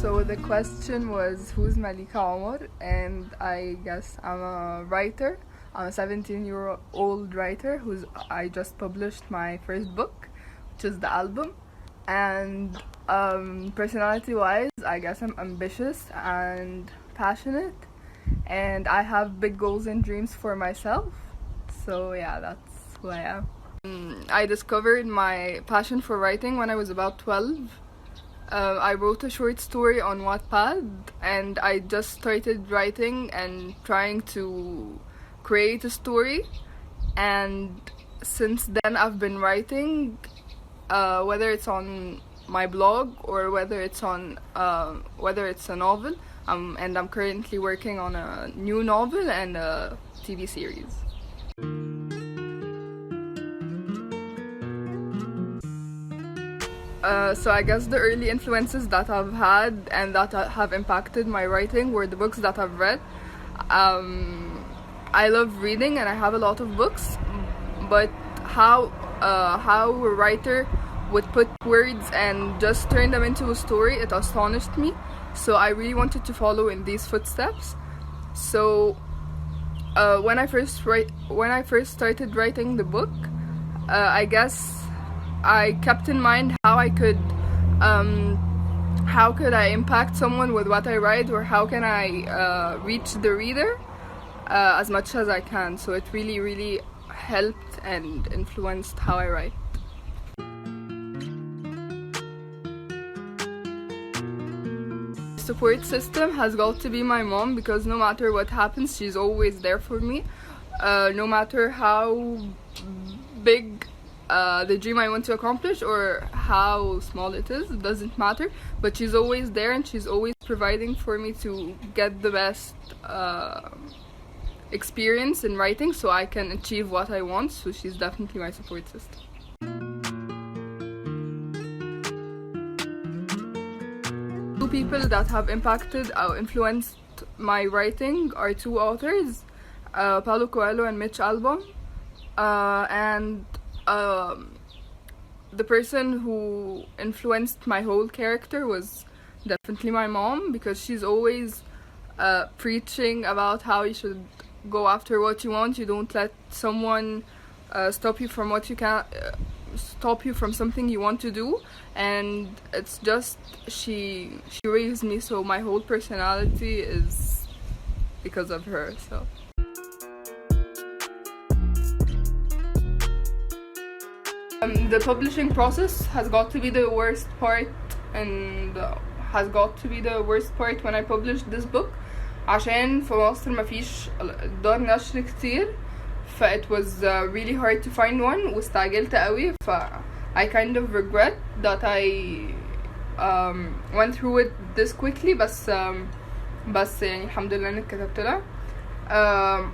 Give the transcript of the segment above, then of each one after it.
So the question was, who's Malika Omar? And I guess I'm a writer. I'm a 17-year-old writer I just published my first book, which is the album. And personality-wise, I guess I'm ambitious and passionate, and I have big goals and dreams for myself. So yeah, that's who I am. I discovered my passion for writing when I was about 12. I wrote a short story on Wattpad, and I just started writing and trying to create a story. And since then I've been writing, whether it's on my blog or whether it's a novel. And I'm currently working on a new novel and a TV series. So I guess the early influences that I've had and that have impacted my writing were the books that I've read. I love reading and I have a lot of books, but how a writer would put words and just turn them into a story, it astonished me. So I really wanted to follow in these footsteps. So when I first started writing the book, I guess I kept in mind how could I impact someone with what I write, or how can I reach the reader as much as I can. So it really helped and influenced how I write. Support system has got to be my mom, because no matter what happens, she's always there for me. No matter how big the dream I want to accomplish or how small it is, it doesn't matter, but she's always there and she's always providing for me to get the best experience in writing so I can achieve what I want. So she's definitely my support system. Two people that have impacted or influenced my writing are two authors, Paulo Coelho and Mitch Albom. And the person who influenced my whole character was definitely my mom, because she's always preaching about how you should go after what you want. You don't let someone stop you from what you can stop you from something you want to do. And it's just she raised me, so my whole personality is because of her. So the publishing process has got to be the worst part, and has got to be the worst part when I published this book, عشان في مصر مفيش دار نشر كتير. It was really hard to find one, واستعجلت قوي. I kind of regret that I went through it this quickly, بس يعني الحمد لله اني كتبت لها.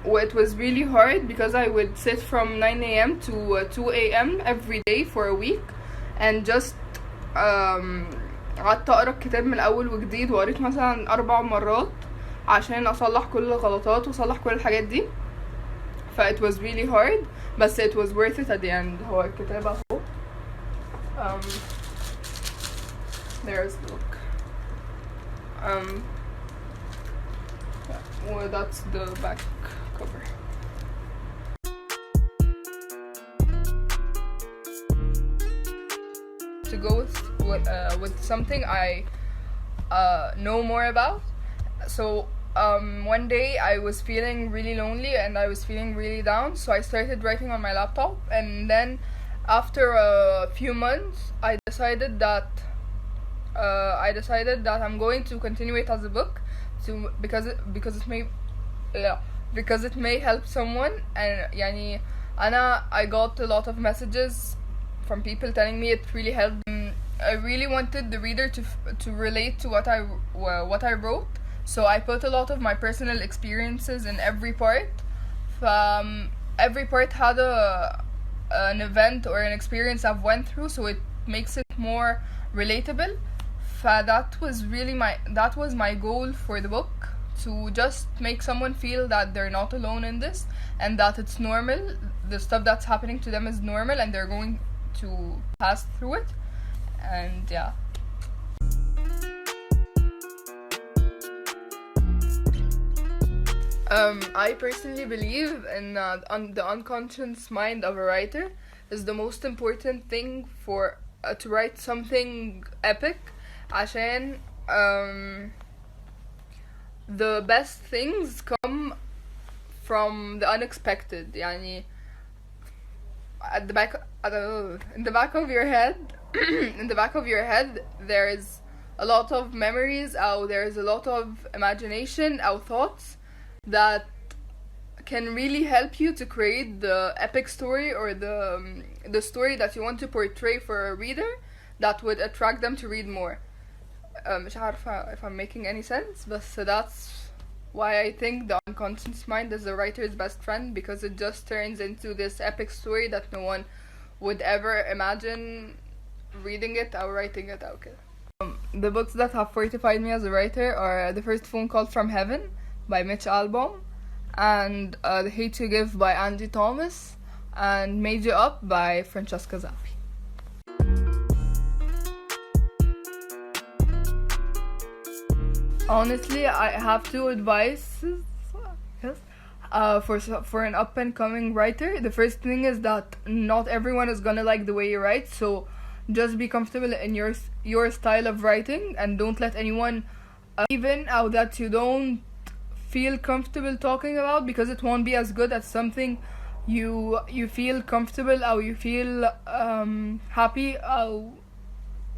It was really hard because I would sit from 9 a.m. to 2 a.m. every day for a week, and just قعدت اقرا الكتاب من الاول وجديد، وقريت مثلا 4 مرات عشان اصلح كل الغلطات واصلح كل الحاجات دي. It was really hard, but it was worth it at the end. هو الكتاب اهو. There's the book. Well, that's the back cover. To go with something I know more about. So one day I was feeling really lonely and I was feeling really down, so I started writing on my laptop. And then after a few months I decided that I'm going to continue it as a book, because it may help someone. And يعني I got a lot of messages from people telling me it really helped them. I really wanted the reader to relate to what I wrote, so I put a lot of my personal experiences in every part. Every part had an event or an experience I've went through, so it makes it more relatable. That was my goal for the book, to just make someone feel that they're not alone in this, and that it's normal. The stuff that's happening to them is normal, and they're going to pass through it. And yeah. I personally believe in the unconscious mind of a writer is the most important thing for to write something epic عشان the best things come from the unexpected يعني at the back in the back of your head in the back of your head there is a lot of memories or there is a lot of imagination or thoughts that can really help you to create the epic story or the story that you want to portray for a reader that would attract them to read more. مش عارفة if I'm making any sense, but so that's why I think the unconscious mind is the writer's best friend, because it just turns into this epic story that no one would ever imagine reading it or writing it out. The books that have fortified me as a writer are The First Phone Call from Heaven by Mitch Albom, and The Hate You Give by Angie Thomas, and Made You Up by Francesca Zappi. Honestly, I have two advices. Yes. For an up and coming writer, the first thing is that not everyone is gonna like the way you write, so just be comfortable in your style of writing, and don't let anyone even out that you don't feel comfortable talking about, because it won't be as good as something you feel comfortable or you feel happy or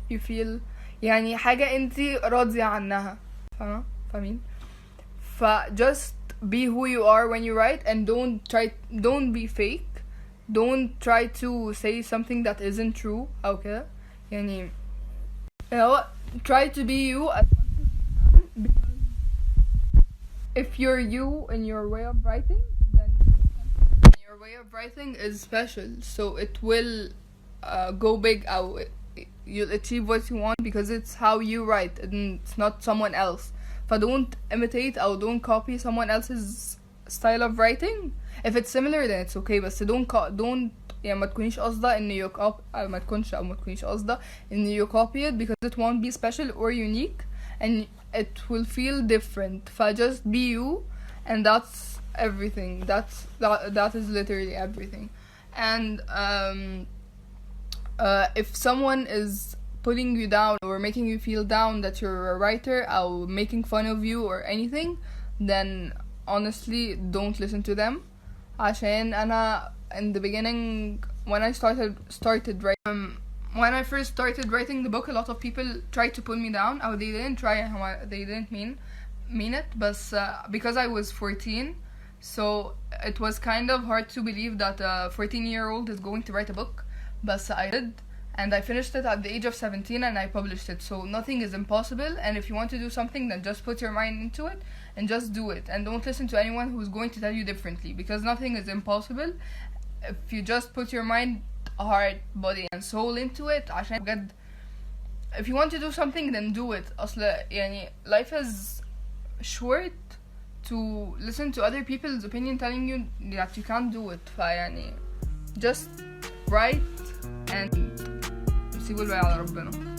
you feel يعني حاجة انتي راضية عنها. فاهمين؟ just be who you are when you write, and don't be fake. Don't try to say something that isn't true. Okay, يعني you know what? Try to be you as much as you can, because if you're you in your way of writing, then your way of writing is special, so it will go big out. You'll achieve what you want because it's how you write and it's not someone else. But don't imitate or don't copy someone else's style of writing. If it's similar then it's okay, but don't يعني ما تكونيش قاصدة إن ما تكونيش قاصدة إن you copy it, because it won't be special or unique and it will feel different. Just be you, and that's everything. That is literally everything. And if someone is putting you down or making you feel down that you're a writer or making fun of you or anything, then honestly don't listen to them. عشان أنا in the beginning when I started writing, when I first started writing the book, a lot of people tried to put me down, or they didn't mean it, but because I was 14, so it was kind of hard to believe that a 14-year-old is going to write a book, but I did, and I finished it at the age of 17 and I published it. So nothing is impossible, and if you want to do something, then just put your mind into it and just do it, and don't listen to anyone who's going to tell you differently, because nothing is impossible if you just put your mind, heart, body and soul into it. عشان بجد if you want to do something, then do it. أصل يعني life is short to listen to other people's opinion telling you that you can't do it. فيعني just write and سيبوا الباقي على ربنا.